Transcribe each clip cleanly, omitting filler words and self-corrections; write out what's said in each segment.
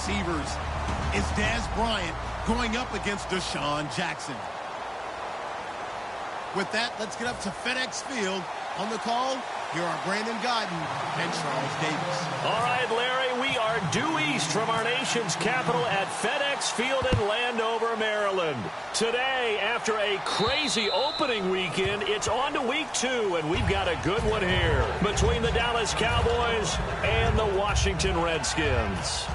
receivers. It's Dez Bryant going up against Deshaun Jackson. With that, let's get up to FedEx Field. On the call, here are Brandon Godden and Charles Davis. All right, Larry, we are due east from our nation's capital at FedEx Field in Landover, Maryland. Today, after a crazy opening weekend, it's on to week 2, and we've got a good one here between the Dallas Cowboys and the Washington Redskins.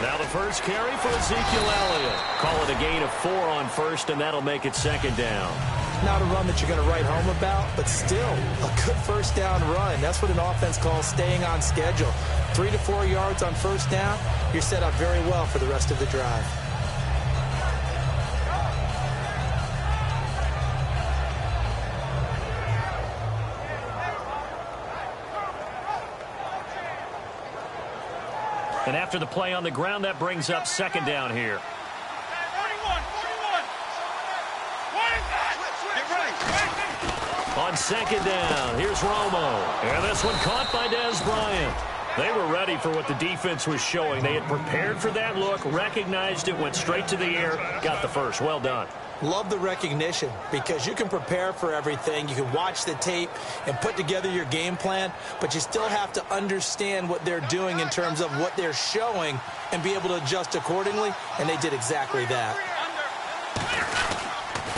Now the first carry for Ezekiel Elliott. Call it a gain of 4 on first, and that'll make it second down. Not a run that you're going to write home about, but still a good first down run. That's what an offense calls staying on schedule. 3 to 4 yards on first down, you're set up very well for the rest of the drive. And after the play on the ground, that brings up second down here. On second down, here's Romo. And this one caught by Dez Bryant. They were ready for what the defense was showing. They had prepared for that look, recognized it, went straight to the air, got the first. Well done. Love the recognition because you can prepare for everything. You can watch the tape and put together your game plan, but you still have to understand what they're doing in terms of what they're showing and be able to adjust accordingly, and they did exactly that.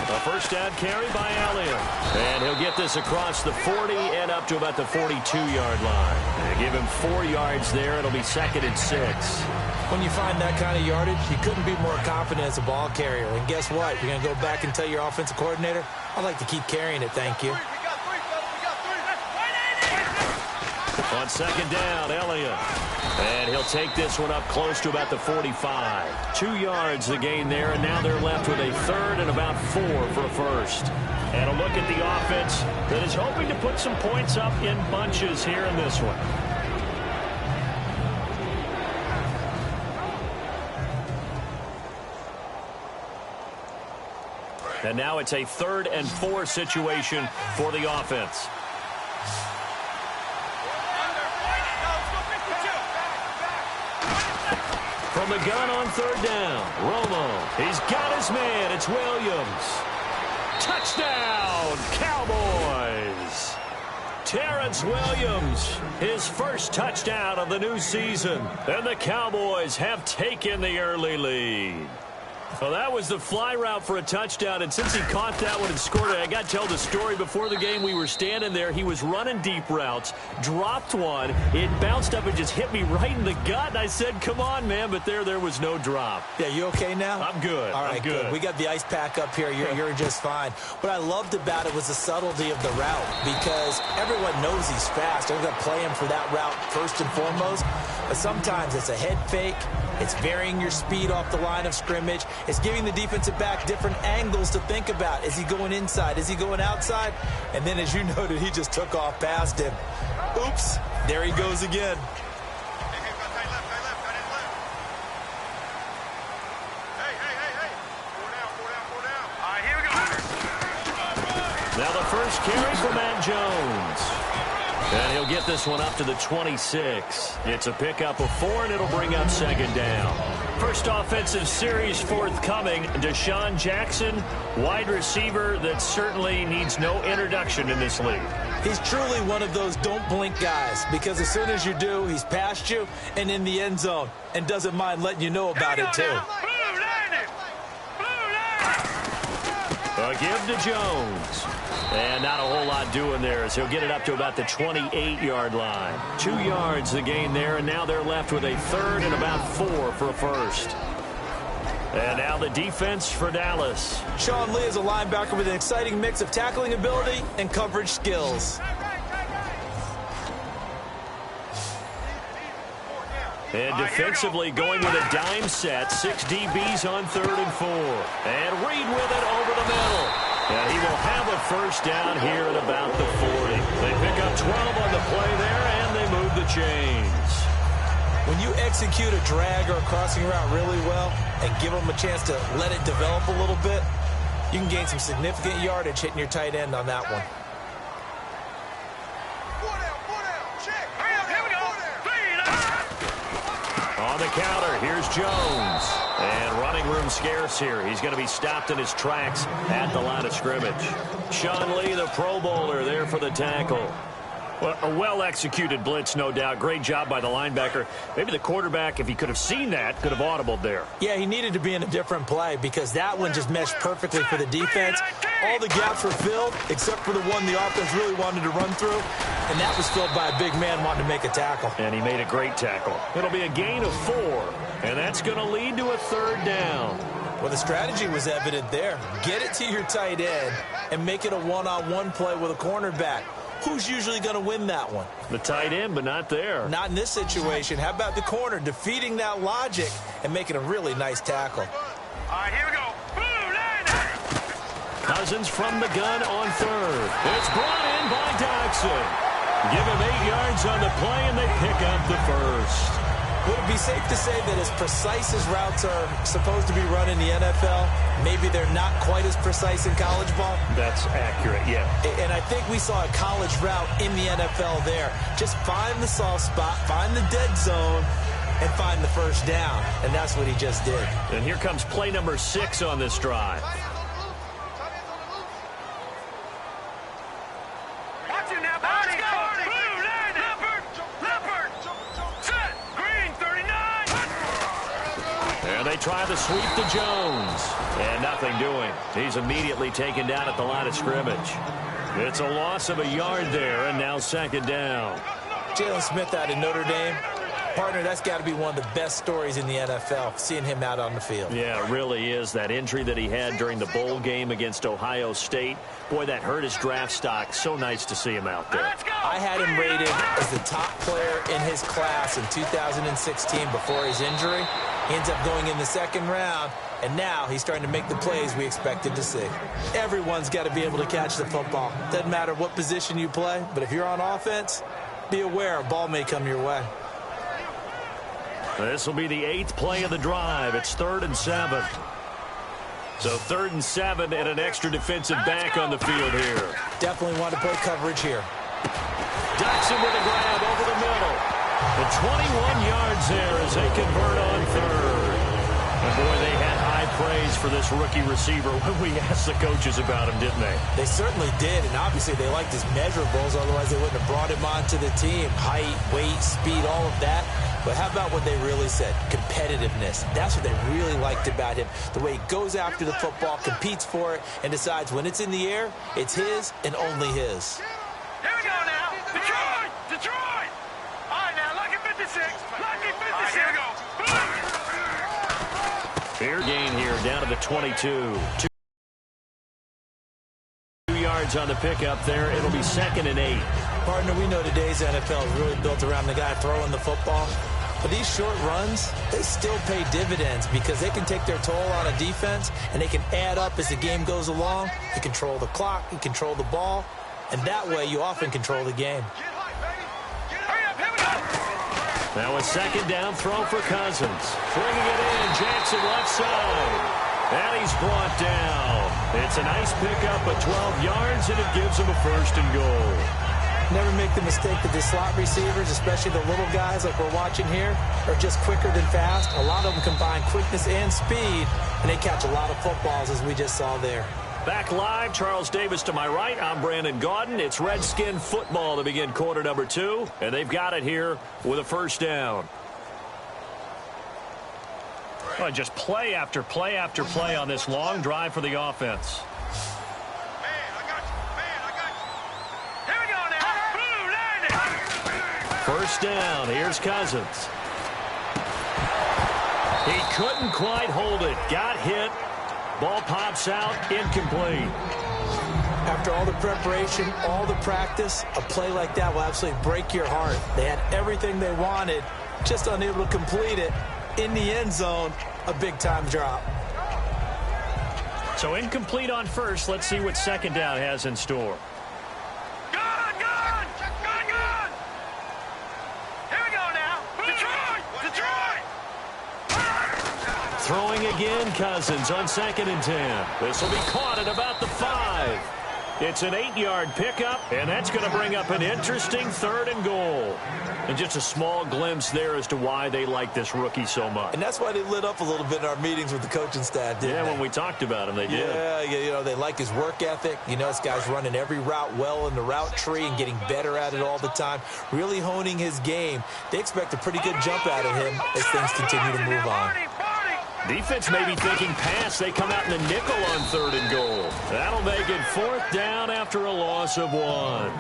A first down carry by Elliott. And he'll get this across the 40 and up to about the 42-yard line. They give him 4 yards there. It'll be second and 6. When you find that kind of yardage, you couldn't be more confident as a ball carrier. And guess what? You're going to go back and tell your offensive coordinator, I'd like to keep carrying it, thank you. On second down, Elliott. And he'll take this one up close to about the 45. 2 yards the gain there, and now they're left with a third and about 4 for a first. And a look at the offense that is hoping to put some points up in bunches here in this one. And now it's a 3rd and 4 situation for the offense. From the gun on 3rd down, Romo. He's got his man. It's Williams. Touchdown, Cowboys. Terrence Williams, his first touchdown of the new season. And the Cowboys have taken the early lead. Well, that was the fly route for a touchdown, and since he caught that one and scored it, I got to tell the story. Before the game, we were standing there. He was running deep routes, dropped one. It bounced up and just hit me right in the gut, and I said, come on, man, but there was no drop. Yeah, you okay now? I'm good. All right, I'm good. We got the ice pack up here. You're just fine. What I loved about it was the subtlety of the route because everyone knows he's fast. They're going to play him for that route first and foremost, but sometimes it's a head fake. It's varying your speed off the line of scrimmage. It's giving the defensive back different angles to think about. Is he going inside? Is he going outside? And then, as you noted, he just took off past him. Oops, there he goes again. Now the first carry for Matt Jones. And he'll get this one up to the 26. It's a pickup of 4, and it'll bring up second down. First offensive series forthcoming. Deshaun Jackson, wide receiver that certainly needs no introduction in this league. He's truly one of those don't blink guys because as soon as you do, he's past you and in the end zone and doesn't mind letting you know about it too. A give to Jones. And not a whole lot doing there as he'll get it up to about the 28-yard line. 2 yards the gain there, and now they're left with a 3rd and about 4 for a first. And now the defense for Dallas. Sean Lee is a linebacker with an exciting mix of tackling ability and coverage skills. And defensively going with a dime set. 6 DBs on 3rd and 4. And Reed with it over the middle. And he will they'll have a first down here at about the 40. They pick up 12 on the play there, and they move the chains. When you execute a drag or a crossing route really well and give them a chance to let it develop a little bit, you can gain some significant yardage hitting your tight end on that one. On the counter, here's Jones. And running room scarce here. He's going to be stopped in his tracks at the line of scrimmage. Sean Lee, the Pro Bowler, there for the tackle. Well, a well-executed blitz, no doubt. Great job by the linebacker. Maybe the quarterback, if he could have seen that, could have audibled there. Yeah, he needed to be in a different play because that one just meshed perfectly for the defense. All the gaps were filled except for the one the offense really wanted to run through, and that was filled by a big man wanting to make a tackle. And he made a great tackle. It'll be a gain of 4, and that's going to lead to a third down. Well, the strategy was evident there. Get it to your tight end and make it a one-on-one play with a cornerback. Who's usually going to win that one? The tight end, but not there. Not in this situation. How about the corner defeating that logic and making a really nice tackle? All right, here we go. Cousins from the gun on third. It's brought in by Dodson. Give him 8 yards on the play, and they pick up the first. Would it be safe to say that as precise as routes are supposed to be run in the NFL, maybe they're not quite as precise in college ball? That's accurate, yeah. And I think we saw a college route in the NFL there. Just find the soft spot, find the dead zone, and find the first down. And that's what he just did. And here comes play number 6 on this drive. They try the sweep to Jones. And nothing doing. He's immediately taken down at the line of scrimmage. It's a loss of a yard there, and now second down. Jalen Smith out of Notre Dame. Partner, that's got to be one of the best stories in the NFL, seeing him out on the field. Yeah, it really is. That injury that he had during the bowl game against Ohio State, boy, that hurt his draft stock. So nice to see him out there. I had him rated as the top player in his class in 2016 before his injury. He ends up going in the second round, and now he's starting to make the plays we expected to see. Everyone's got to be able to catch the football. Doesn't matter what position you play, but if you're on offense, be aware a ball may come your way. This will be the 8th play of the drive. It's 3rd and 7. So 3rd and 7 and an extra defensive back on the field here. Definitely want to play coverage here. Dodson with a grab over the middle. The 21 yards there as they convert on 3rd. And boy, they had high praise for this rookie receiver when we asked the coaches about him, didn't they? They certainly did, and obviously they liked his measurables, otherwise they wouldn't have brought him onto the team. Height, weight, speed, all of that. But how about what they really said? Competitiveness. That's what they really liked about him. The way he goes after the football, competes for it, and decides when it's in the air, it's his and only his. Here we go now. Detroit! Detroit! All right, now, lucky 56. Lucky 56. All right, here we go. Fair gain here, down to the 22. 2 yards on the pickup there. It'll be 2nd and 8. Partner, we know today's NFL is really built around the guy throwing the football. But these short runs, they still pay dividends because they can take their toll on a defense, and they can add up as the game goes along. You control the clock, you control the ball, and that way you often control the game. Now a 2nd down throw for Cousins. Bringing it in, Jackson left side. And he's brought down. It's a nice pickup of 12 yards, and it gives him a 1st and goal. Never make the mistake that the slot receivers, especially the little guys like we're watching here, are just quicker than fast. A lot of them combine quickness and speed, and they catch a lot of footballs, as we just saw there. Back live, Charles Davis to my right. I'm Brandon Gaudin. It's Redskin football to begin quarter number 2, and they've got it here with a 1st down. Well, just play after play after play on this long drive for the offense. First down. Here's Cousins. He couldn't quite hold it. Got hit. Ball pops out. Incomplete. After all the preparation, all the practice, a play like that will absolutely break your heart. They had everything they wanted, just unable to complete it. In the end zone, a big-time drop. So incomplete on first. Let's see what second down has in store. Gone! Here we go now. Detroit! Throwing again, Cousins on 2nd and 10. This will be caught at about the 5. It's an 8-yard pickup, and that's going to bring up an interesting 3rd and goal. And just a small glimpse there as to why they like this rookie so much. And that's why they lit up a little bit in our meetings with the coaching staff, didn't they? When we talked about him, they did. Yeah, they like his work ethic. This guy's running every route well in the route tree and getting better at it all the time, really honing his game. They expect a pretty good jump out of him as things continue to move on. Defense may be thinking pass. They come out in the nickel on 3rd and goal. That'll make it 4th down after a loss of 1.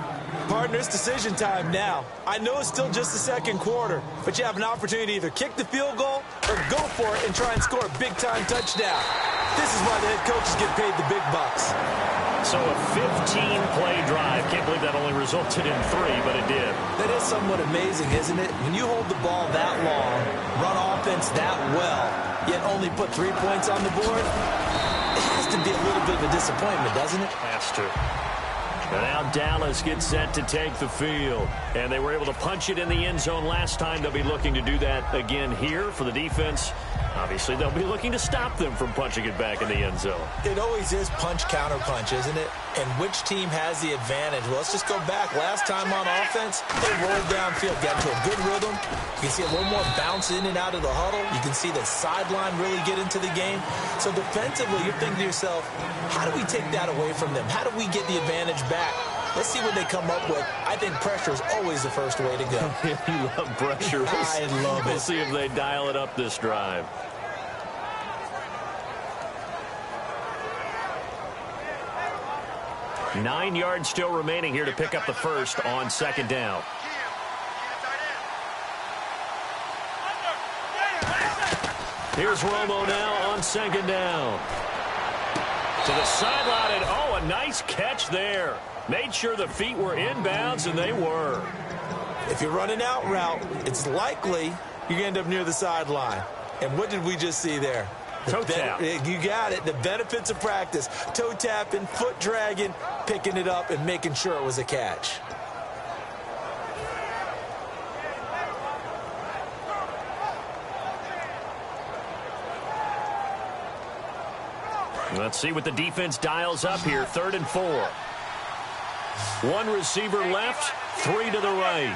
Partner, it's decision time now. I know it's still just the second quarter, but you have an opportunity to either kick the field goal or go for it and try and score a big-time touchdown. This is why the head coaches get paid the big bucks. So a 15-play drive. Can't believe that only resulted in 3, but it did. That is somewhat amazing, isn't it? When you hold the ball that long, run offense that well, yet only put 3 points on the board, it has to be a little bit of a disappointment, doesn't it? Has to. And now Dallas gets set to take the field. And they were able to punch it in the end zone last time. They'll be looking to do that again here for the defense. Obviously, they'll be looking to stop them from punching it back in the end zone. It always is punch, counter punch, isn't it? And which team has the advantage? Well, let's just go back. Last time on offense, they rolled downfield, got into a good rhythm. You can see a little more bounce in and out of the huddle. You can see the sideline really get into the game. So defensively, you're thinking to yourself, how do we take that away from them? How do we get the advantage back? Let's see what they come up with. I think pressure is always the first way to go. You love pressure. I love it. We'll see if they dial it up this drive. Nine yards still remaining here to pick up the first on 2nd down. Here's Romo now on 2nd down. To the sideline, and a nice catch there. Made sure the feet were inbounds, and they were. If you're running out route, it's likely you're going to end up near the sideline. And what did we just see there? Toe tap. You got it. The benefits of practice. Toe tapping, foot dragging, picking it up, and making sure it was a catch. Let's see what the defense dials up here. 3rd and 4. One receiver left, 3 to the right.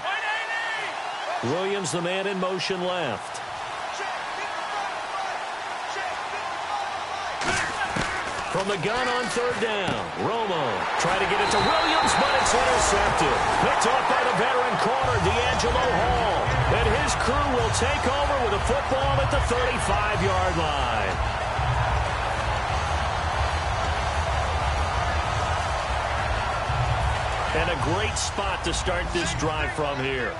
Williams, the man in motion left. From the gun on 3rd down, Romo trying to get it to Williams, but it's intercepted. Picked off by the veteran corner, D'Angelo Hall. And his crew will take over with a football at the 35-yard line. And a great spot to start this drive from here.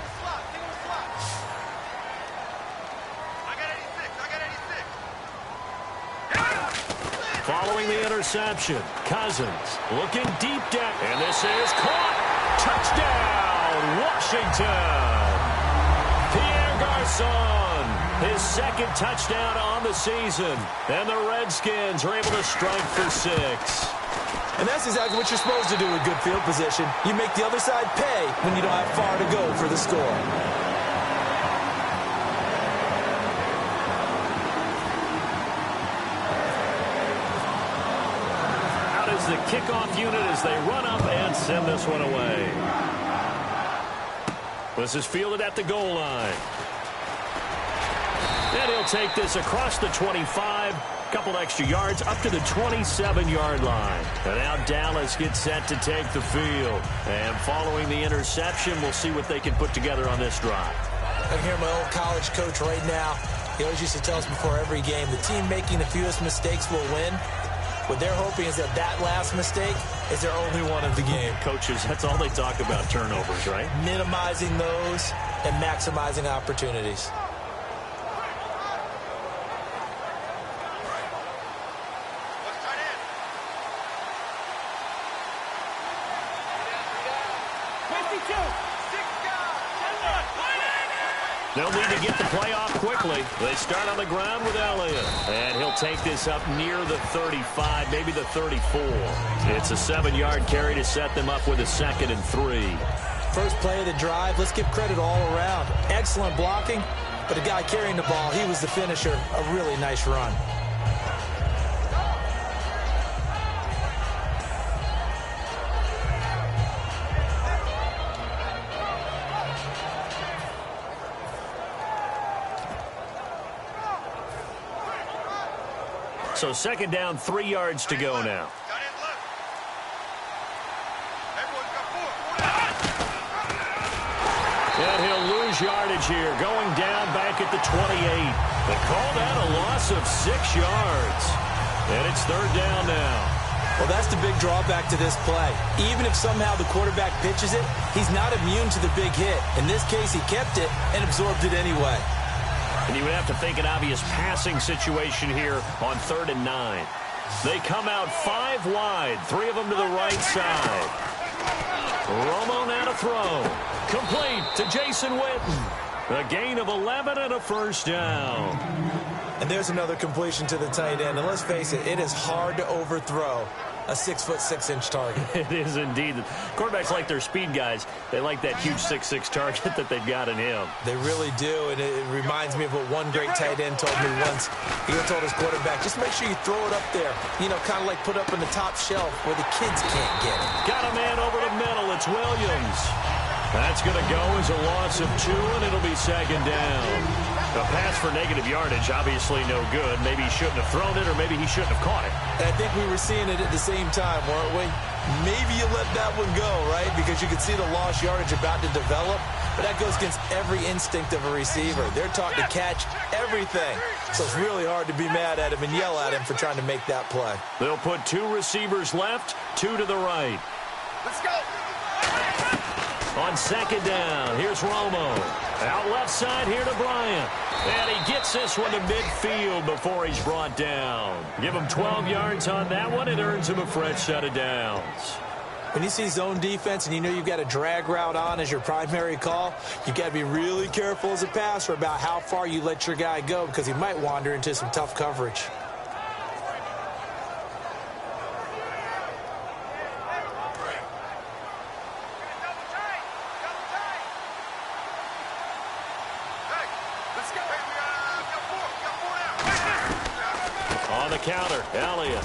Following the interception, Cousins looking deep down. And this is caught. Touchdown, Washington. Pierre Garçon, his 2nd touchdown on the season. And the Redskins are able to strike for 6. And that's exactly what you're supposed to do with good field position. You make the other side pay when you don't have far to go for the score. Out is the kickoff unit as they run up and send this one away. This is fielded at the goal line. And he'll take this across the 25. Couple extra yards up to the 27-yard line. And now Dallas gets set to take the field. And following the interception, we'll see what they can put together on this drive. I can hear my old college coach right now. He always used to tell us before every game, the team making the fewest mistakes will win. What they're hoping is that last mistake is their only one of the game. Coaches, that's all they talk about, turnovers, right? Minimizing those and maximizing opportunities. They'll need to get the play off quickly. They start on the ground with Elliott. And he'll take this up near the 35, maybe the 34. It's a 7-yard carry to set them up with a 2nd and 3. First play of the drive, let's give credit all around. Excellent blocking, but the guy carrying the ball, he was the finisher. A really nice run. So 2nd down, 3 yards to go now. And he'll lose yardage here, going down back at the 28. They call that a loss of 6 yards. And it's 3rd down now. Well, that's the big drawback to this play. Even if somehow the quarterback pitches it, he's not immune to the big hit. In this case, he kept it and absorbed it anyway. And you would have to think an obvious passing situation here on 3rd and 9. They come out 5 wide, 3 of them to the right side. Romo now to throw. Complete to Jason Witten. A gain of 11 and a 1st down. And there's another completion to the tight end. And let's face it, it is hard to overthrow a 6'6" target. It is indeed. Quarterbacks like their speed guys. They like that huge 6'6" target that they've got in him. They really do, and it reminds me of what one great tight end told me once. He told his quarterback, just make sure you throw it up there. You know, kind of like put up in the top shelf where the kids can't get it. Got a man over the middle. It's Williams. That's going to go as a loss of 2, and it'll be 2nd down. A pass for negative yardage, obviously no good. Maybe he shouldn't have thrown it, or maybe he shouldn't have caught it. And I think we were seeing it at the same time, weren't we? Maybe you let that one go, right? Because you could see the lost yardage about to develop. But that goes against every instinct of a receiver. They're taught to catch everything. So it's really hard to be mad at him and yell at him for trying to make that play. They'll put 2 receivers left, 2 to the right. Let's go. On 2nd down, here's Romo. Out left side here to Bryant. And he gets this one to midfield before he's brought down. Give him 12 yards on that one. It earns him a fresh set of downs. When you see zone defense and you know you've got a drag route on as your primary call, you've got to be really careful as a passer about how far you let your guy go because he might wander into some tough coverage. On the counter, Elliott.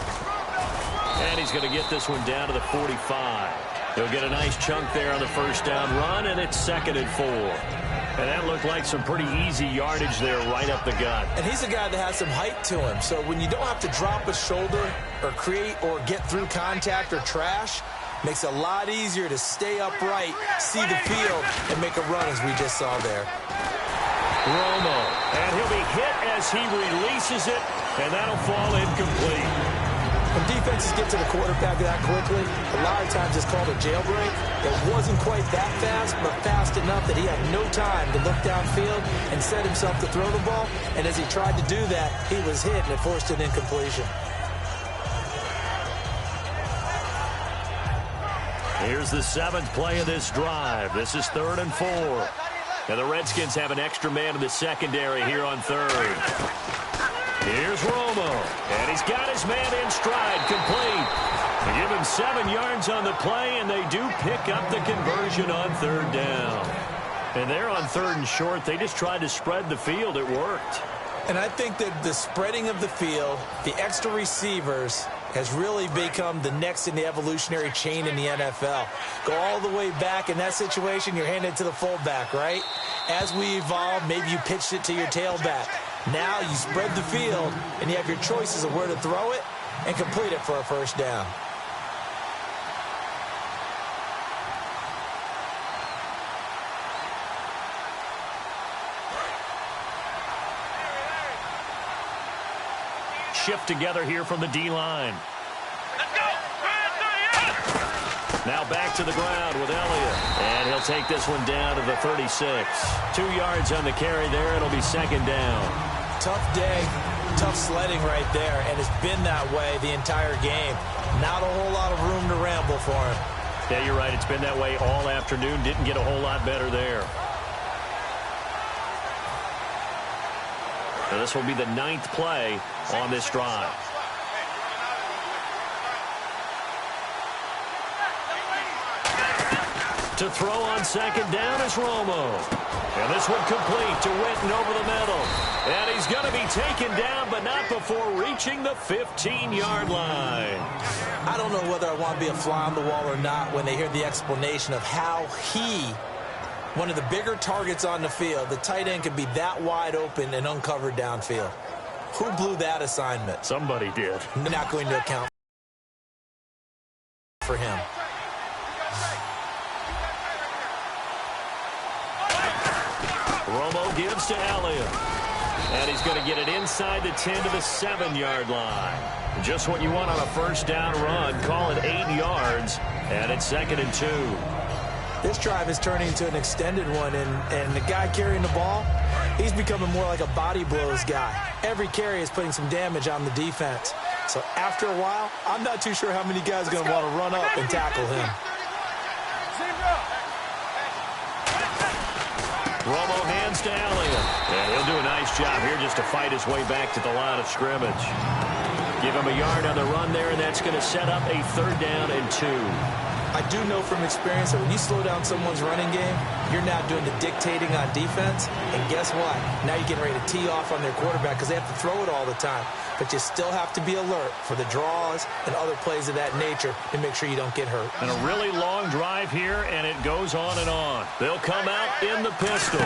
And he's going to get this one down to the 45. He'll get a nice chunk there on the 1st down run, and it's 2nd and 4. And that looked like some pretty easy yardage there right up the gut. And he's a guy that has some height to him. So when you don't have to drop a shoulder or create or get through contact or trash, makes it a lot easier to stay upright, see the field, and make a run as we just saw there. Romo, and he'll be hit as he releases it, and that'll fall incomplete. When defenses get to the quarterback that quickly, a lot of times it's called a jailbreak. It wasn't quite that fast, but fast enough that he had no time to look downfield and set himself to throw the ball. And as he tried to do that, he was hit, and it forced an incompletion. Here's the 7th play of this drive. This is 3rd and 4. And the Redskins have an extra man in the secondary here on 3rd. Here's Romo, and he's got his man in stride, complete. They give him 7 yards on the play, and they do pick up the conversion on 3rd down. And they're on 3rd and short. They just tried to spread the field. It worked. And I think that the spreading of the field, the extra receivers, has really become the next in the evolutionary chain in the NFL. Go all the way back in that situation, you're handed it to the fullback, right? As we evolve, maybe you pitched it to your tailback. Now you spread the field, and you have your choices of where to throw it and complete it for a 1st down. Shift together here from the D-line. Let's go. Now back to the ground with Elliott. And he'll take this one down to the 36. 2 yards on the carry there. It'll be 2nd down. Tough day, tough sledding right there, and it's been that way the entire game. Not a whole lot of room to ramble for him. Yeah, you're right. It's been that way all afternoon. Didn't get a whole lot better there. And this will be the 9th play on this drive. To throw on second down is Romo. And this one complete to Witten over the middle. And he's going to be taken down, but not before reaching the 15-yard line. I don't know whether I want to be a fly on the wall or not when they hear the explanation of how one of the bigger targets on the field, the tight end could be that wide open and uncovered downfield. Who blew that assignment? Somebody did. Not going to account for him. Romo gives to Elliott. And he's going to get it inside the 10 to the 7-yard line. Just what you want on a first down run. Call it 8 yards. And it's 2nd and 2. This drive is turning into an extended one, and the guy carrying the ball, he's becoming more like a body blows guy. Every carry is putting some damage on the defense. So after a while, I'm not too sure how many guys are going to want to run up and tackle him. Romo hands to Elliott. And he'll do a nice job here just to fight his way back to the line of scrimmage. Give him a yard on the run there, and that's going to set up a 3rd down and 2. I do know from experience that when you slow down someone's running game, you're now doing the dictating on defense. And guess what? Now you're getting ready to tee off on their quarterback because they have to throw it all the time. But you still have to be alert for the draws and other plays of that nature to make sure you don't get hurt. And a really long drive here, and it goes on and on. They'll come out in the pistol.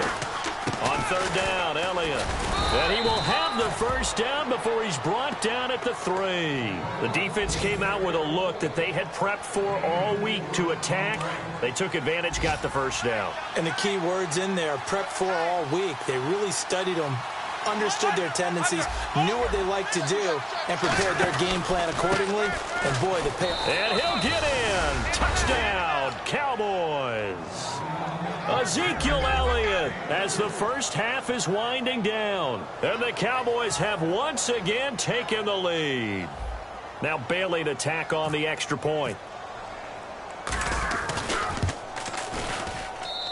On 3rd down, Elliott. And he will have the first down before he's brought down at the 3. The defense came out with a look that they had prepped for all week to attack. They took advantage, got the first down. And the key words in there, prepped for all week. They really studied them, understood their tendencies, knew what they like to do, and prepared their game plan accordingly. And boy, the pay. And he'll get in. Touchdown, Cowboys. Ezekiel Elliott as the first half is winding down. And the Cowboys have once again taken the lead. Now Bailey to tack on the extra point.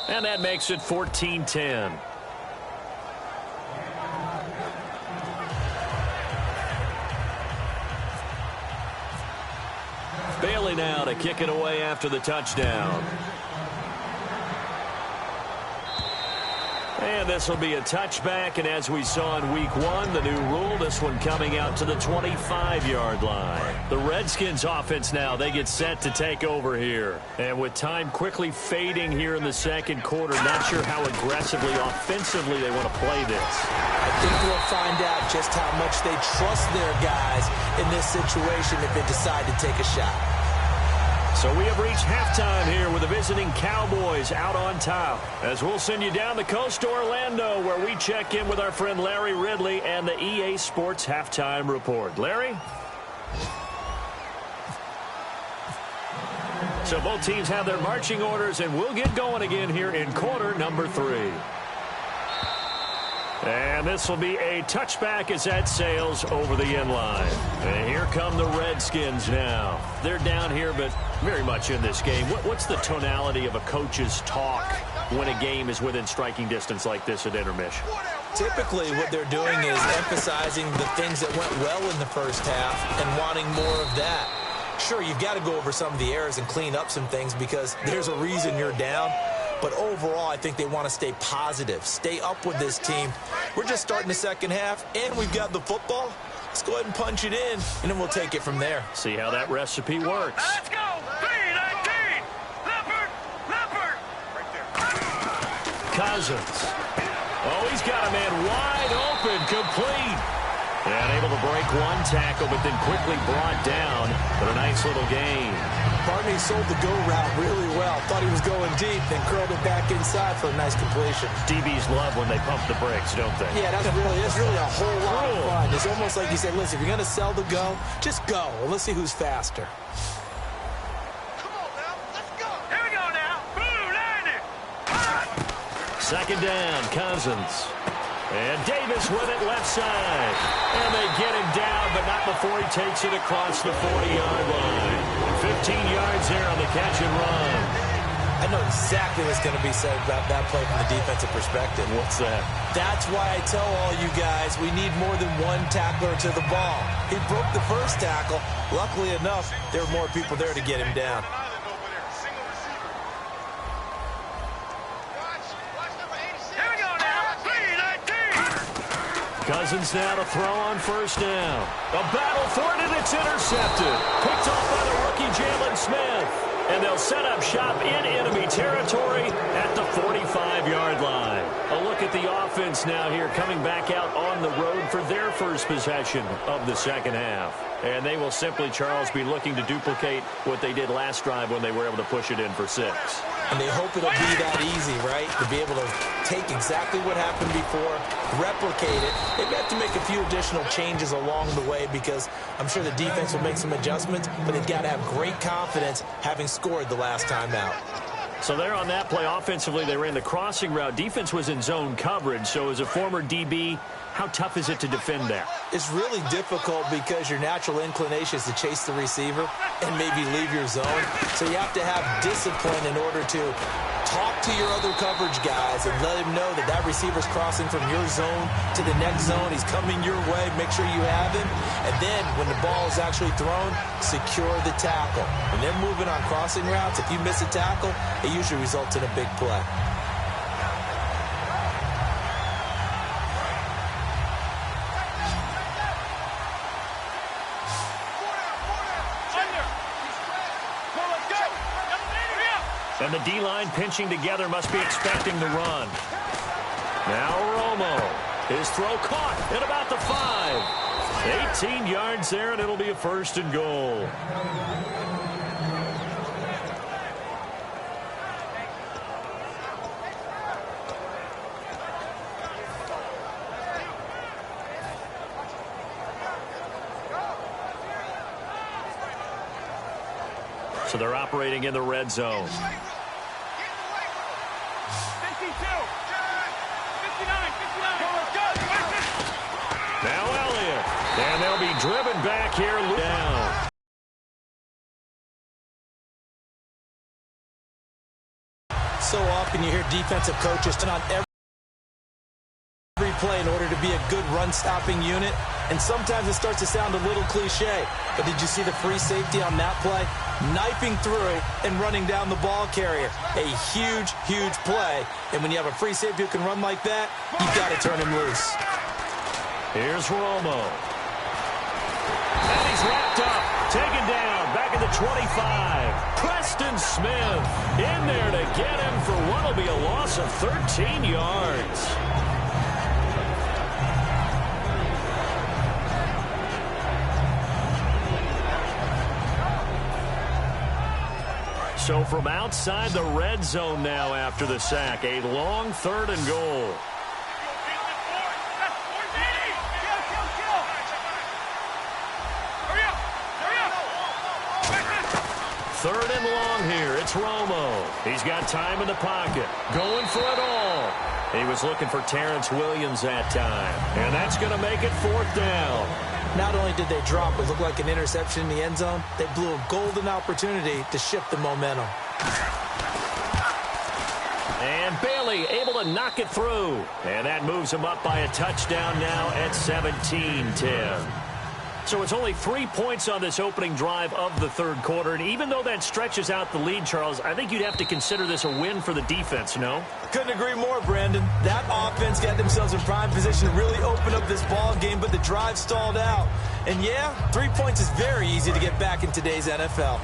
And that makes it 14-10. Bailey now to kick it away after the touchdown. And this will be a touchback, and as we saw in week 1, the new rule, this one coming out to the 25-yard line. The Redskins offense now, they get set to take over here. And with time quickly fading here in the second quarter, not sure how aggressively, offensively they want to play this. I think we'll find out just how much they trust their guys in this situation if they decide to take a shot. So we have reached halftime here with the visiting Cowboys out on top. As we'll send you down the coast to Orlando, where we check in with our friend Larry Ridley and the EA Sports Halftime Report. Larry? So both teams have their marching orders, and we'll get going again here in quarter number 3. And this will be a touchback as that sails over the end line. And here come the Redskins now. They're down here, but very much in this game. What's the tonality of a coach's talk when a game is within striking distance like this at intermission? Typically, what they're doing is emphasizing the things that went well in the first half and wanting more of that. Sure, you've got to go over some of the errors and clean up some things because there's a reason you're down. But overall, I think they want to stay positive, stay up with this team. We're just starting the second half, and we've got the football. Let's go ahead and punch it in, and then we'll take it from there. See how that recipe works. Let's go! 3-19! Leopard! Leopard! Right there. Cousins. Oh, he's got a man wide open, complete. And able to break one tackle, but then quickly brought down for a nice little gain. Barney sold the go route really well. Thought he was going deep, then curled it back inside for a nice completion. DBs love when they pump the brakes, don't they? Yeah, that's really a whole lot of fun. It's almost like you said, listen, if you're going to sell the go, just go. And let's see who's faster. Come on now, let's go. Here we go now. Boom, landed. Second down, Cousins. And Davis with it left side. And they get him down, but not before he takes it across the 40-yard line. 15 yards there on the catch and run. I I know exactly what's going to be said about that play from the defensive perspective. What's that? That's why I tell all you guys we need more than one tackler to the ball. He broke the first tackle. Luckily enough, there were more people there to get him down. Cousins now to throw on first down. A battle for it, and it's intercepted. Picked off by the rookie Jalen Smith. And they'll set up shop in enemy territory at the 45-yard line. A look at the offense now here, coming back out on the road for their first possession of the second half. And they will simply, Charles, be looking to duplicate what they did last drive when they were able to push it in for 6. And they hope it'll be that easy, right? To be able to take exactly what happened before, replicate it. They may have to make a few additional changes along the way because I'm sure the defense will make some adjustments, but they've got to have great confidence having scored the last time out. So there on that play, offensively, they ran the crossing route. Defense was in zone coverage. So as a former DB, how tough is it to defend that? It's really difficult because your natural inclination is to chase the receiver and maybe leave your zone. So you have to have discipline in order to talk to your other coverage guys and let him know that that receiver's crossing from your zone to the next zone. He's coming your way. Make sure you have him. And then when the ball is actually thrown, secure the tackle. When they're moving on crossing routes, if you miss a tackle, it usually results in a big play. And the D-line pinching together must be expecting the run. Now Romo. His throw caught at about the 5. 18 yards there, and it'll be a first and goal. So they're operating in the red zone. 52. 59, 59. Now Elliott. And they'll be driven back here down. So often you hear defensive coaches turn on every play in order to be a good run-stopping unit, and sometimes it starts to sound a little cliche. But did you see the free safety on that play? Knifing through and running down the ball carrier. A huge, huge play. And when you have a free safety who can run like that, you've got to turn him loose. Here's Romo. And he's wrapped up. Taken down. Back at the 25. Preston Smith in there to get him for what will be a loss of 13 yards. So from outside the red zone now after the sack, a long 3rd and goal. Third and long here. It's Romo. He's got time in the pocket. Going for it all. He was looking for Terrence Williams that time. And that's going to make it 4th down. Not only did they drop what looked like an interception in the end zone, they blew a golden opportunity to shift the momentum. And Bailey able to knock it through. And that moves him up by a touchdown now at 17-10. So it's only 3 points on this opening drive of the 3rd quarter. And even though that stretches out the lead, Charles, I think you'd have to consider this a win for the defense, no? Couldn't agree more, Brandon. That offense got themselves in prime position to really open up this ball game, but the drive stalled out. And yeah, 3 points is very easy to get back in today's NFL.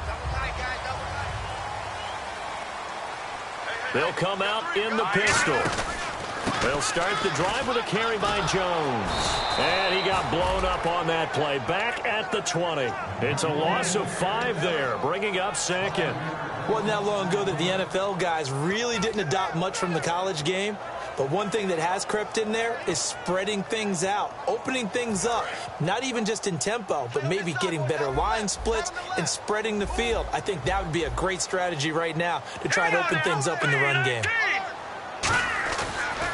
They'll come out in the pistol. They'll start the drive with a carry by Jones. And he got blown up on that play. Back at the 20. It's a loss of 5 there, bringing up 2nd. Wasn't that long ago that the NFL guys really didn't adopt much from the college game. But one thing that has crept in there is spreading things out, opening things up, not even just in tempo, but maybe getting better line splits and spreading the field. I think that would be a great strategy right now to try to open things up in the run game.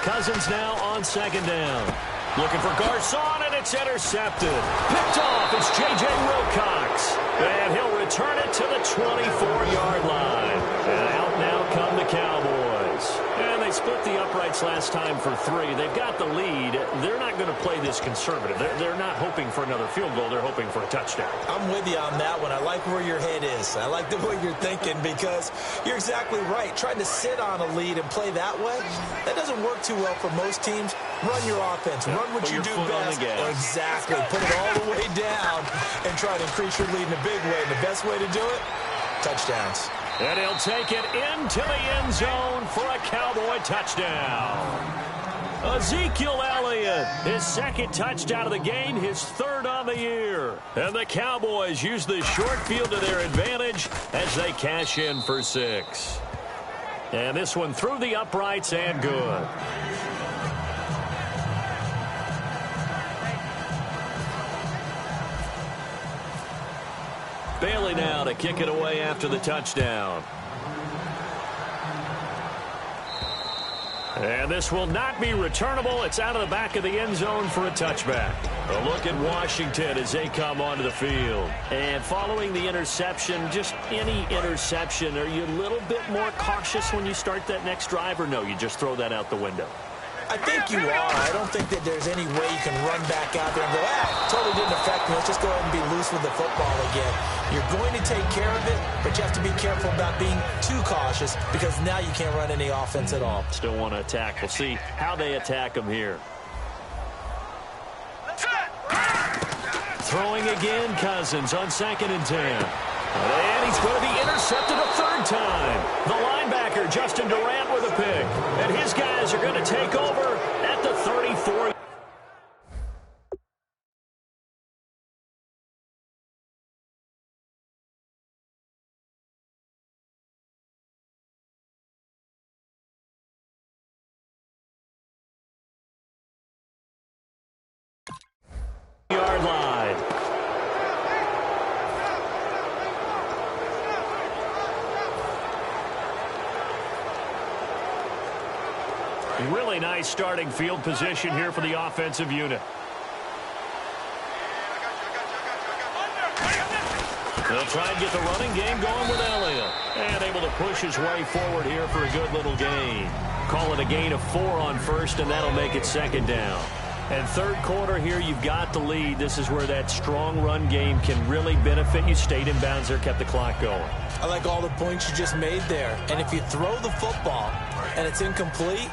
Cousins now on 2nd down. Looking for Garcon, and it's intercepted. Picked off. It's J.J. Wilcox. And he'll return it to the 24-yard line. And out now come the points last time for 3. They've got the lead. They're not going to play this conservative. They're not hoping for another field goal. They're hoping for a touchdown. I'm with you on that one. I like where your head is. I like the way you're thinking because you're exactly right. Trying to sit on a lead and play that way, that doesn't work too well for most teams. Run your offense. Run what you do best. Exactly. Put it all the way down and try to increase your lead in a big way. And the best way to do it, touchdowns. And he'll take it into the end zone for a Cowboy touchdown. Ezekiel Elliott, his second touchdown of the game, his third on the year. And the Cowboys use the short field to their advantage as they cash in for 6. And this one through the uprights and good. Bailey now to kick it away after the touchdown. And this will not be returnable. It's out of the back of the end zone for a touchback. A look at Washington as they come onto the field. And following the interception, just any interception, are you a little bit more cautious when you start that next drive, or no, you just throw that out the window? I think you are. I don't think that there's any way you can run back out there and go, totally didn't affect me. Let's just go ahead and be loose with the football again. You're going to take care of it, but you have to be careful about being too cautious because now you can't run any offense at all. Still want to attack. We'll see how they attack them here. Throwing again, Cousins on 2nd and 10. And he's going to be intercepted a third time. The linebacker, Justin Durant, with a pick. And his guys are going to take over at the 34. Yard line. Really nice starting field position here for the offensive unit. They'll try and get the running game going with Elliott. And able to push his way forward here for a good little gain. Call it a gain of 4 on first, and that'll make it 2nd down. And third quarter here, you've got the lead. This is where that strong run game can really benefit you. Stayed in bounds there, kept the clock going. I like all the points you just made there. And if you throw the football and it's incomplete,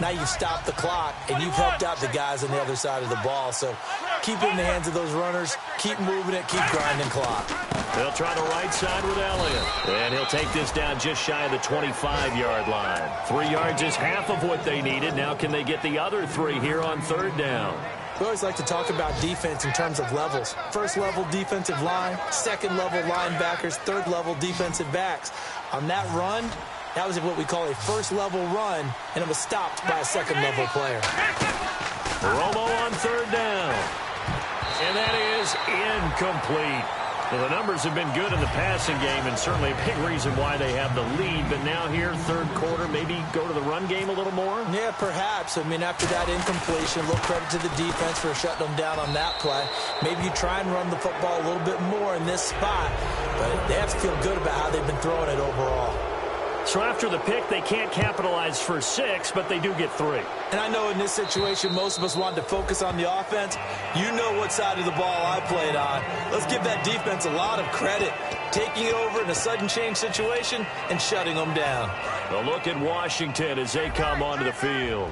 now you've stopped the clock and you've helped out the guys on the other side of the ball. So keep it in the hands of those runners. Keep moving it. Keep grinding clock. They'll try the right side with Elliott. And he'll take this down just shy of the 25-yard line. 3 yards is half of what they needed. Now can they get the other 3 here on 3rd down? We always like to talk about defense in terms of levels. First level defensive line, second level linebackers, third level defensive backs. On that run, that was what we call a first level run, and it was stopped by a second level player. Romo on 3rd down. And that is incomplete. Well, the numbers have been good in the passing game, and certainly a big reason why they have the lead. But now here, 3rd quarter, maybe go to the run game a little more? Yeah, perhaps. I mean, after that incompletion, a little credit to the defense for shutting them down on that play. Maybe you try and run the football a little bit more in this spot. But they have to feel good about how they've been throwing it overall. So after the pick, they can't capitalize for 6, but they do get 3. And I know in this situation, most of us wanted to focus on the offense. You know what side of the ball I played on. Let's give that defense a lot of credit. Taking it over in a sudden change situation and shutting them down. A look at Washington as they come onto the field.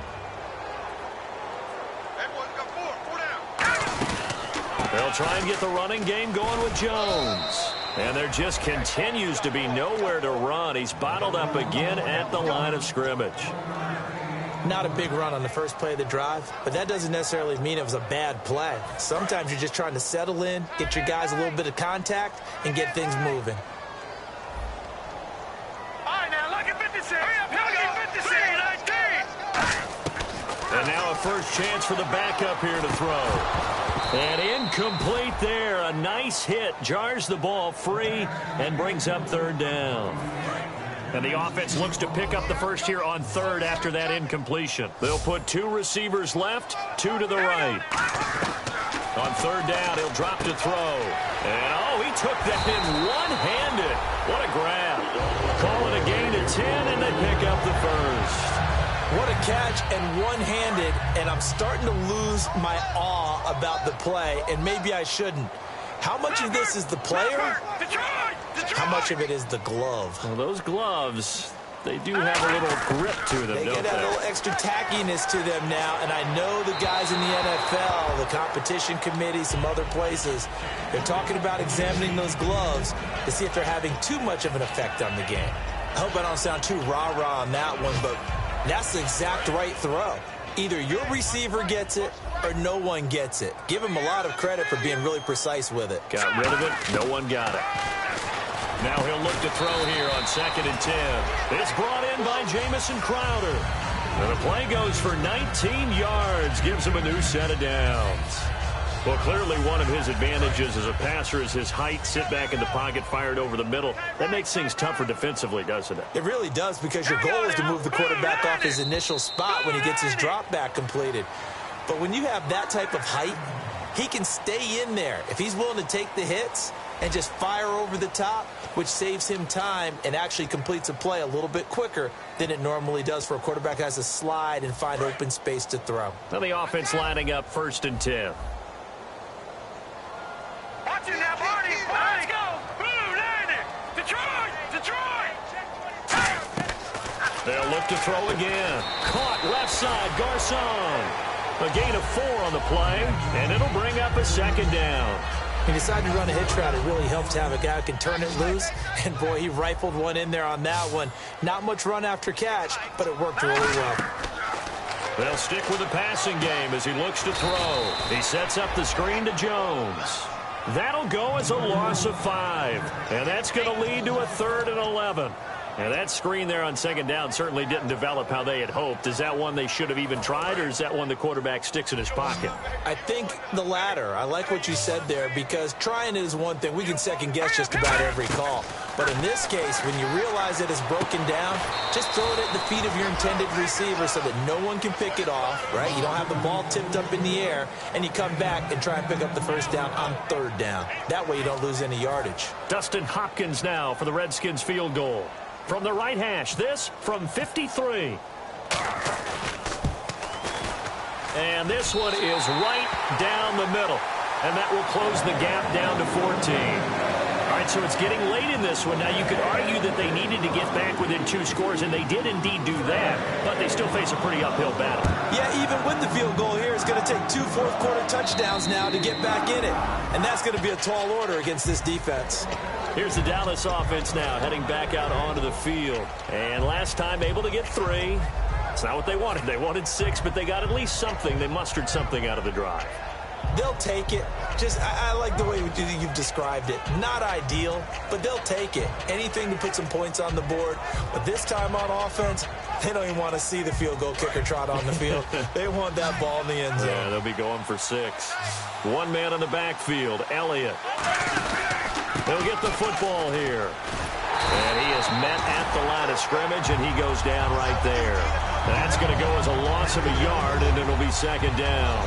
They'll try and get the running game going with Jones. And there just continues to be nowhere to run. He's bottled up again at the line of scrimmage. Not a big run on the first play of the drive, but that doesn't necessarily mean it was a bad play. Sometimes you're just trying to settle in, get your guys a little bit of contact, and get things moving. All right, now, lucky 56. Lucky 56. 19. And now a first chance for the backup here to throw. And incomplete there. A nice hit. Jars the ball free and brings up 3rd down. And the offense looks to pick up the first here on 3rd after that incompletion. They'll put 2 receivers left, 2 to the right. On 3rd down, he'll drop to throw. And, oh, he took that in one-handed. What a grab. Call it a gain of 10, and they pick up the first. What a catch, and one-handed, and I'm starting to lose my awe about the play, and maybe I shouldn't. How much of this is the player? How much of it is the glove? Well, those gloves, they do have a little grip to them, They don't get they? a little extra tackiness to them now, and I know the guys in the NFL, the competition committee, some other places, they're talking about examining those gloves to see if they're having too much of an effect on the game. I hope I don't sound too rah-rah on that one, but that's the exact right throw. Either your receiver gets it or no one gets it. Give him a lot of credit for being really precise with it. Got rid of it. No one got it. Now he'll look to throw here on 2nd and 10. It's brought in by Jamison Crowder. And the play goes for 19 yards. Gives him a new set of downs. Well, clearly one of his advantages as a passer is his height. Sit back in the pocket, fired over the middle. That makes things tougher defensively, doesn't it? It really does, because your goal is to move the quarterback off his initial spot when he gets his drop back completed. But when you have that type of height, he can stay in there if he's willing to take the hits and just fire over the top, which saves him time and actually completes a play a little bit quicker than it normally does for a quarterback who has to slide and find open space to throw. Now the offense lining up 1st and 10. Watch it now, Barney. Let's go. Blue, landing. Detroit. Detroit. They'll look to throw again. Caught left side, Garcon. A gain of 4 on the play, and it'll bring up a 2nd down. He decided to run a hitch route. It really helps to have a guy who can turn it loose. And, boy, he rifled one in there on that one. Not much run after catch, but it worked really well. They'll stick with the passing game as he looks to throw. He sets up the screen to Jones. That'll go as a loss of 5. And that's going to lead to a 3rd and 11. And that screen there on 2nd down certainly didn't develop how they had hoped. Is that one they should have even tried, or is that one the quarterback sticks in his pocket? I think the latter. I like what you said there, because trying is one thing. We can second-guess just about every call. But in this case, when you realize it is broken down, just throw it at the feet of your intended receiver so that no one can pick it off, right? You don't have the ball tipped up in the air, and you come back and try and pick up the 1st down on 3rd down. That way you don't lose any yardage. Dustin Hopkins now for the Redskins field goal. From the right hash, this from 53. And this one is right down the middle. And that will close the gap down to 14. All right, so it's getting late in this one. Now, you could argue that they needed to get back within 2 scores, and they did indeed do that. But they still face a pretty uphill battle. Yeah, even with the field goal here, it's going to take 2 fourth-quarter touchdowns now to get back in it. And that's going to be a tall order against this defense. Here's the Dallas offense now, heading back out onto the field. And last time able to get 3. It's not what they wanted. They wanted 6, but they got at least something. They mustered something out of the drive. They'll take it. I like the way you've described it. Not ideal, but they'll take it. Anything to put some points on the board. But this time on offense, they don't even want to see the field goal kicker trot on the field. They want that ball in the end zone. Yeah, they'll be going for 6. One man on the backfield, Elliott. They'll get the football here. And he is met at the line of scrimmage, and he goes down right there. That's going to go as a loss of a yard, and it'll be 2nd down.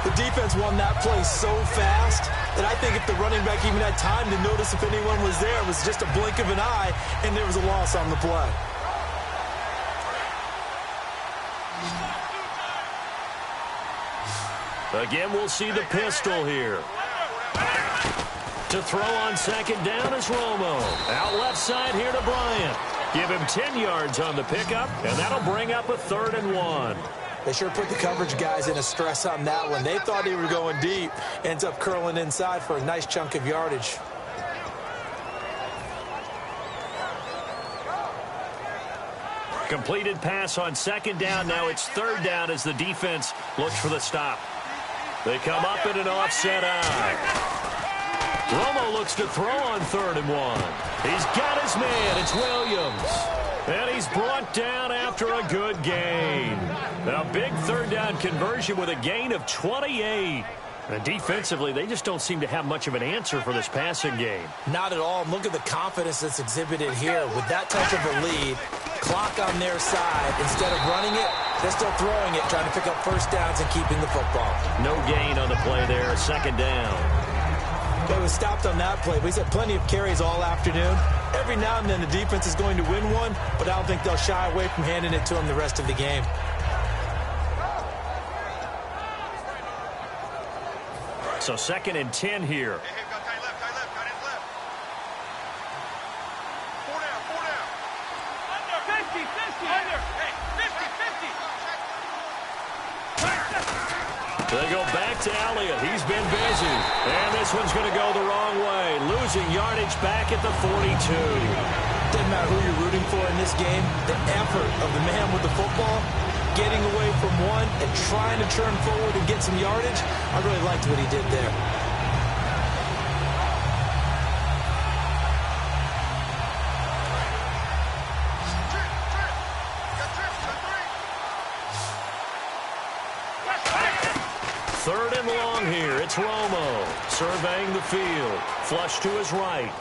The defense won that play so fast that I think if the running back even had time to notice if anyone was there, it was just a blink of an eye, and there was a loss on the play. Again, we'll see the pistol here. To throw on 2nd down is Romo. Out left side here to Bryant. Give him 10 yards on the pickup, and that'll bring up a 3rd and 1. They sure put the coverage guys in a stress on that one. They thought they were going deep. Ends up curling inside for a nice chunk of yardage. Completed pass on 2nd down. Now it's 3rd down as the defense looks for the stop. They come up in an offset eye. Romo looks to throw on 3rd and 1. He's got his man. It's Williams. And he's brought down after a good gain. A big 3rd down conversion with a gain of 28. And defensively, they just don't seem to have much of an answer for this passing game. Not at all. Look at the confidence that's exhibited here. With that type of a lead, clock on their side, instead of running it, they're still throwing it, trying to pick up 1st downs and keeping the football. No gain on the play there, 2nd down. It was stopped on that play, but he's had plenty of carries all afternoon. Every now and then the defense is going to win one, but I don't think they'll shy away from handing it to him the rest of the game. So 2nd and 10 here. Hey, got tight left, got his left. 4 down. Under. 50. Under. Hey, 50. They go back to Elliott. He's been busy. And this one's going to go the wrong way. Losing yardage back at the 42. Doesn't matter who you're rooting for in this game. The effort of the man with the football, getting away from one and trying to turn forward and get some yardage, I really liked what he did there. Third and long here. It's Romo surveying the field. Flush to his right.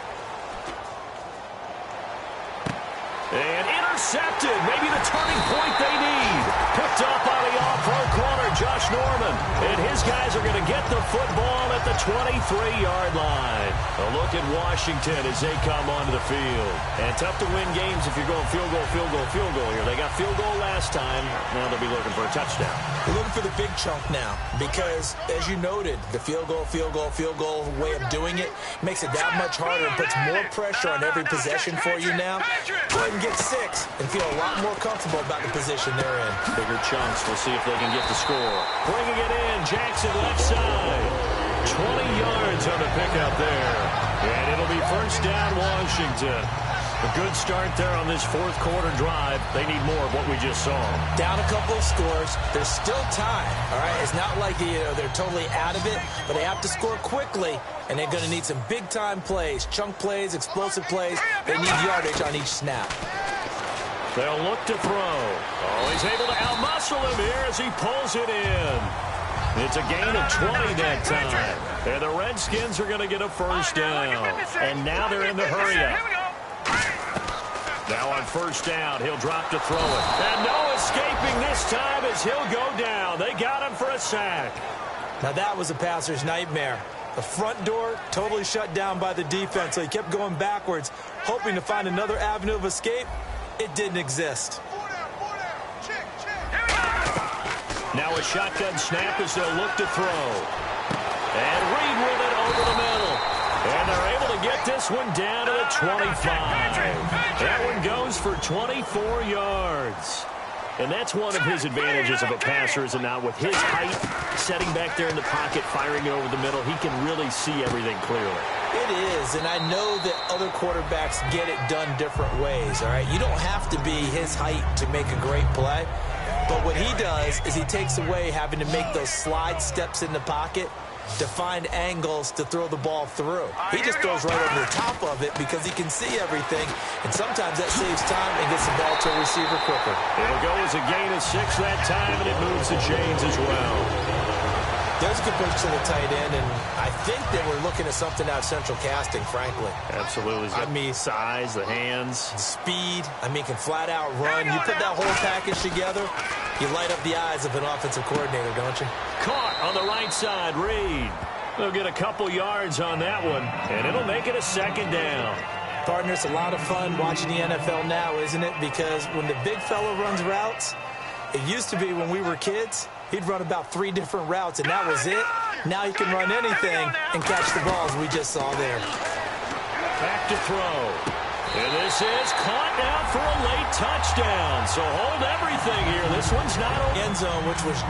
And intercepted. Maybe the turning point they need. Picked up by the all-pro corner, Josh Norman. And his guys are going to get the football at the 23-yard line. A look at Washington as they come onto the field. And tough to win games if you're going field goal here. They got field goal last time. Now they'll be looking for a touchdown. We're looking for the big chunk now because, as you noted, the field goal way of doing it makes it that much harder and puts more pressure on every possession for you now. Go ahead and get 6 and feel a lot more comfortable about the position they're in. Bigger chunks. We'll see if they can get the score. Bringing it in, Jackson left side. 20 yards on the pickup there. And it'll be first down, Washington. A good start there on this fourth quarter drive. They need more of what we just saw. Down a couple of scores. There's still time, all right? It's not like they're totally out of it, but they have to score quickly, and they're going to need some big-time plays, chunk plays, explosive plays. They need yardage on each snap. They'll look to throw. Oh, he's able to outmuscle him here as he pulls it in. It's a gain of 20 that time. And the Redskins are going to get a first down. And now they're in the hurry-up. Now on first down, he'll drop to throw it. And no escaping this time as he'll go down. They got him for a sack. Now that was a passer's nightmare. The front door totally shut down by the defense, so he kept going backwards, hoping to find another avenue of escape. It didn't exist. Now a shotgun snap as they'll look to throw. And Reed with it over the middle. And they're able to get this one down to the 25. That one goes for 24 yards. And that's one of his advantages of a passer, is it not? With his height, setting back there in the pocket, firing it over the middle, he can really see everything clearly. It is, and I know that other quarterbacks get it done different ways, all right? You don't have to be his height to make a great play. But what he does is he takes away having to make those slide steps in the pocket to find angles to throw the ball through. He just throws right over the top of it because he can see everything, and sometimes that saves time and gets the ball to a receiver quicker. It'll go as a gain of 6 that time, and it moves the chains as well. There's a good pitch to the tight end, and I think that we're looking at something out of Central Casting, frankly. Absolutely. I mean, size, the hands. Speed. I mean, can flat out run. You put that whole package together, you light up the eyes of an offensive coordinator, don't you? Caught on the right side, Reed. They'll get a couple yards on that one, and it'll make it a second down. Partner, it's a lot of fun watching the NFL now, isn't it? Because when the big fella runs routes, it used to be when we were kids, he'd run about 3 different routes, and that was it. Now he can run anything and catch the balls we just saw there. Back to throw. And this is caught now for a late touchdown. So hold everything here. This one's not on end zone, which was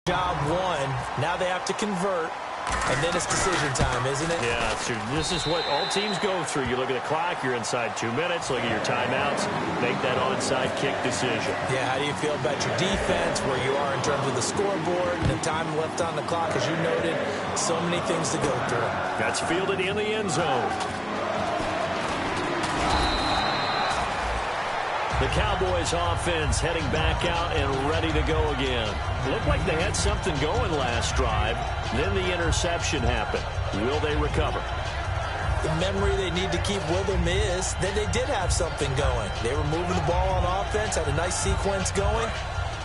job 1. Now they have to convert. And then it's decision time, isn't it? Yeah, that's true. This is what all teams go through. You look at the clock, you're inside 2 minutes, look at your timeouts, make that onside kick decision. Yeah, how do you feel about your defense, where you are in terms of the scoreboard, and the time left on the clock? As you noted, so many things to go through. That's fielded in the end zone. The Cowboys offense heading back out and ready to go again. Looked like they had something going last drive. Then the interception happened. Will they recover? The memory they need to keep with them is that they did have something going. They were moving the ball on offense, had a nice sequence going.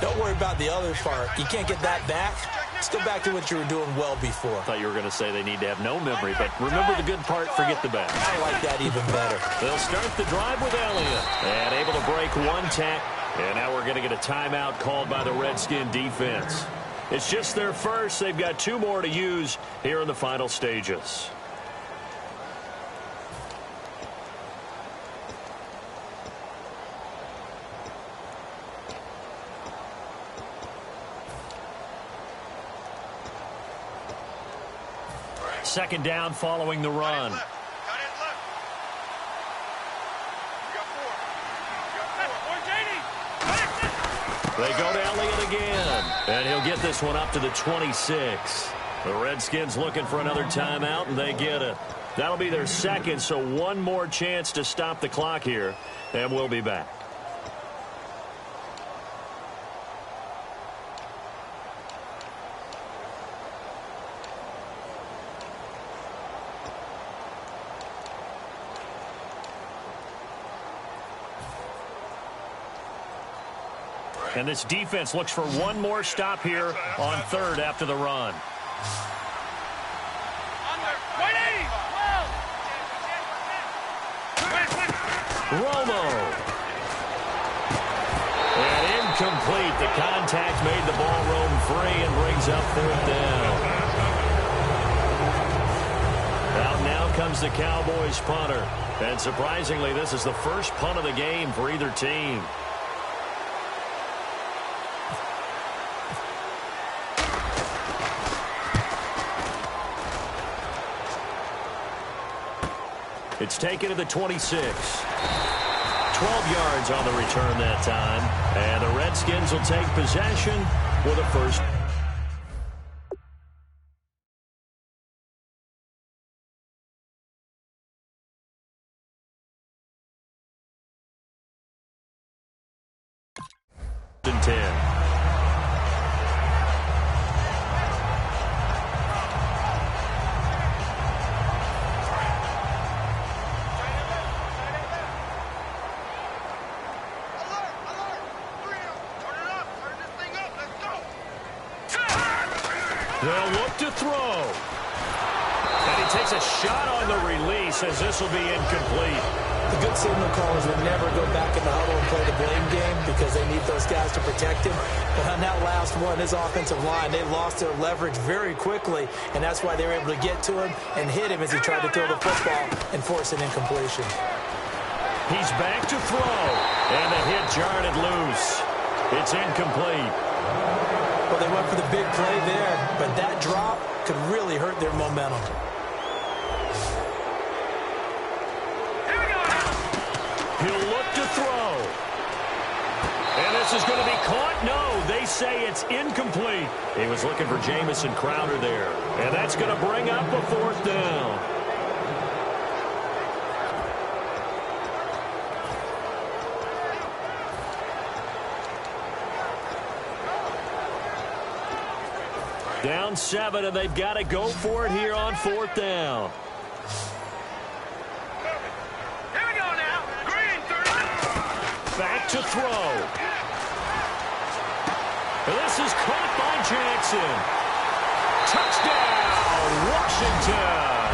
Don't worry about the other part. You can't get that back. Let's go back to what you were doing well before. I thought you were going to say they need to have no memory, but remember the good part, forget the bad. I like that even better. They'll start the drive with Elliott. And able to break one tackle. And now we're going to get a timeout called by the Redskin defense. It's just their first. They've got 2 more to use here in the final stages. Second down following the run. They go to Elliott again, and he'll get this one up to the 26. The Redskins looking for another timeout, and they get it. That'll be their second, so one more chance to stop the clock here, and we'll be back. And this defense looks for one more stop here on third after the run. Romo. And incomplete. The contact made the ball roam free and brings up 4th down. Out now comes the Cowboys punter. And surprisingly, this is the first punt of the game for either team. It's taken to the 26. 12 yards on the return that time. And the Redskins will take possession with a first. And 10. They'll look to throw. And he takes a shot on the release as this will be incomplete. The good signal callers would never go back in the huddle and play the blame game because they need those guys to protect him. But on that last one, his offensive line, they lost their leverage very quickly, and that's why they were able to get to him and hit him as he tried to throw the football and force an incompletion. He's back to throw, and the hit jarred it loose. It's incomplete. Well, they went for the big play there, but that drop could really hurt their momentum. He'll look to throw. And this is going to be caught. No, they say it's incomplete. He was looking for Jamison Crowder there. And that's going to bring up a 4th down. Down 7, and they've got to go for it here on 4th down. Here we go now. Green, 30. Back to throw. And this is caught by Jackson. Touchdown, Washington.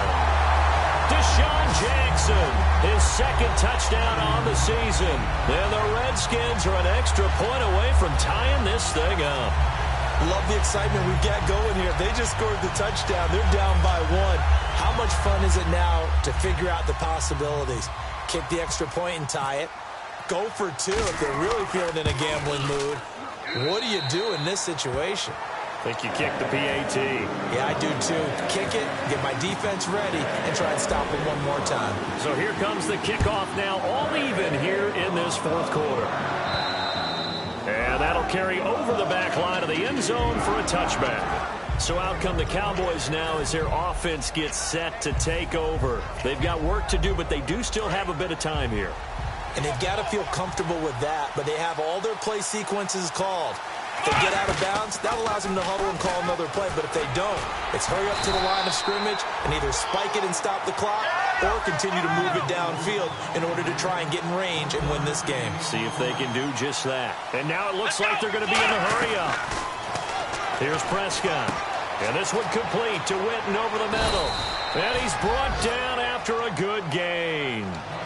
Deshaun Jackson, his second touchdown on the season. And the Redskins are an extra point away from tying this thing up. Love the excitement we've got going here. They just scored the touchdown. They're down by 1. How much fun is it now to figure out the possibilities? Kick the extra point and tie it. Go for 2 if they're really feeling in a gambling mood. What do you do in this situation? I think you kick the PAT. Yeah, I do too. Kick it, get my defense ready, and try and stop it one more time. So here comes the kickoff now, all even here in this 4th quarter. And that'll carry over the back line of the end zone for a touchback. So out come the Cowboys now as their offense gets set to take over. They've got work to do, but they do still have a bit of time here. And they've got to feel comfortable with that, but they have all their play sequences called. If they get out of bounds, that allows them to huddle and call another play. But if they don't, it's hurry up to the line of scrimmage and either spike it and stop the clock or continue to move it downfield in order to try and get in range and win this game. See if they can do just that. And now it looks like they're going to be in the hurry up. Here's Prescott. And this one complete to Witten over the middle. And he's brought down after a good gain.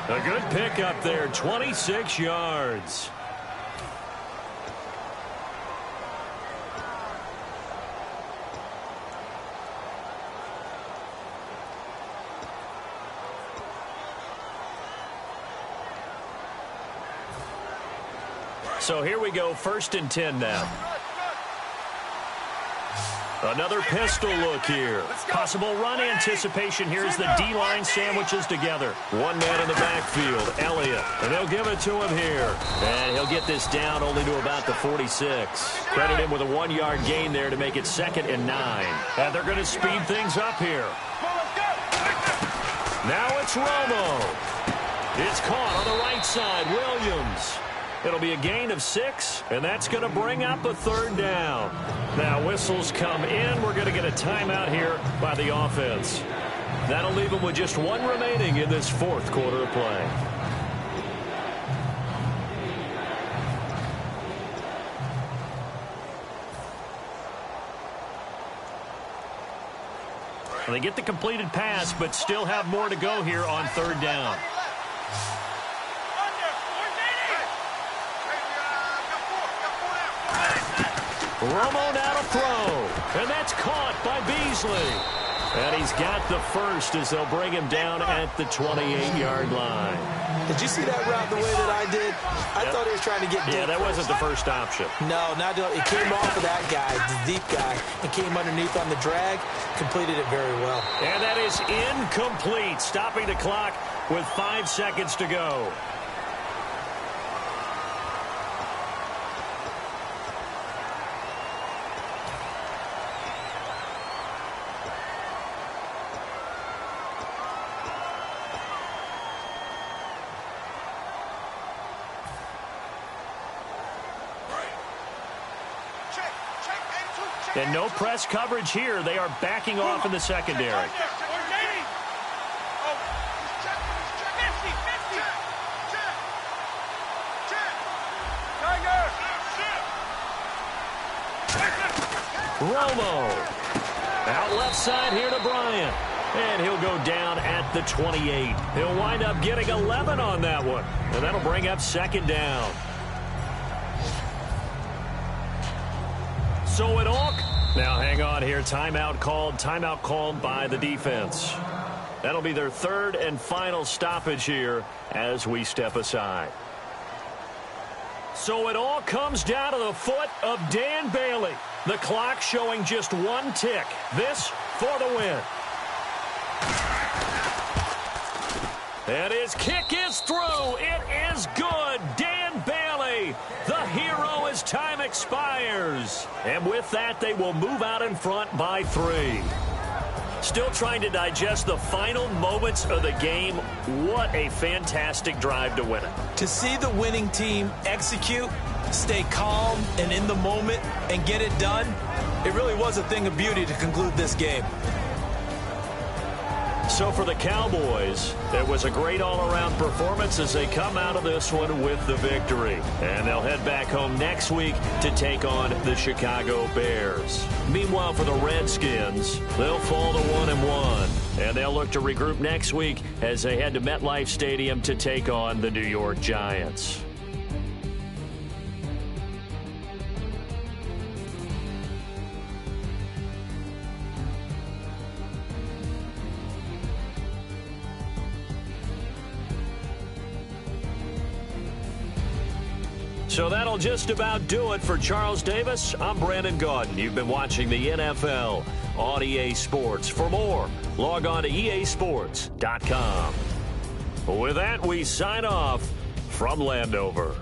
A good pickup there, 26 yards. So here we go, 1st and 10 now. Another pistol look here. Possible run anticipation here as the D-line sandwiches together. One man in the backfield, Elliott. And they'll give it to him here. And he'll get this down only to about the 46. Credit him with a 1-yard gain there to make it 2nd and 9. And they're going to speed things up here. Now it's Romo. It's caught on the right side, Williams. It'll be a gain of 6, and that's going to bring up a 3rd down. Now whistles come in. We're going to get a timeout here by the offense. That'll leave them with just 1 remaining in this 4th quarter of play. They get the completed pass, but still have more to go here on 3rd down. Romo now to throw, and that's caught by Beasley. And he's got the first as they'll bring him down at the 28-yard line. Did you see that route the way that I did? I thought he was trying to get deep. Yeah, that wasn't the first option. No, not it came off of that guy, the deep guy, and came underneath on the drag, completed it very well. And that is incomplete, stopping the clock with 5 seconds to go. And no press coverage here. They are backing off in the secondary. Romo. Out left side here to Bryant. And he'll go down at the 28. He'll wind up getting 11 on that one. And that'll bring up 2nd down. So it all... Now hang on here. Timeout called by the defense. That'll be their 3rd and final stoppage here as we step aside. So it all comes down to the foot of Dan Bailey. The clock showing just 1 tick. This for the win. And his kick is through. It is good. Dan Bailey, the hero as time expires. And with that, they will move out in front by 3. Still trying to digest the final moments of the game. What a fantastic drive to win it. To see the winning team execute, stay calm and in the moment, and get it done, it really was a thing of beauty to conclude this game. So for the Cowboys, it was a great all-around performance as they come out of this one with the victory. And they'll head back home next week to take on the Chicago Bears. Meanwhile, for the Redskins, they'll fall to 1-1. And they'll look to regroup next week as they head to MetLife Stadium to take on the New York Giants. So that'll just about do it for Charles Davis. I'm Brandon Gaudin. You've been watching the NFL on EA Sports. For more, log on to easports.com. With that, we sign off from Landover.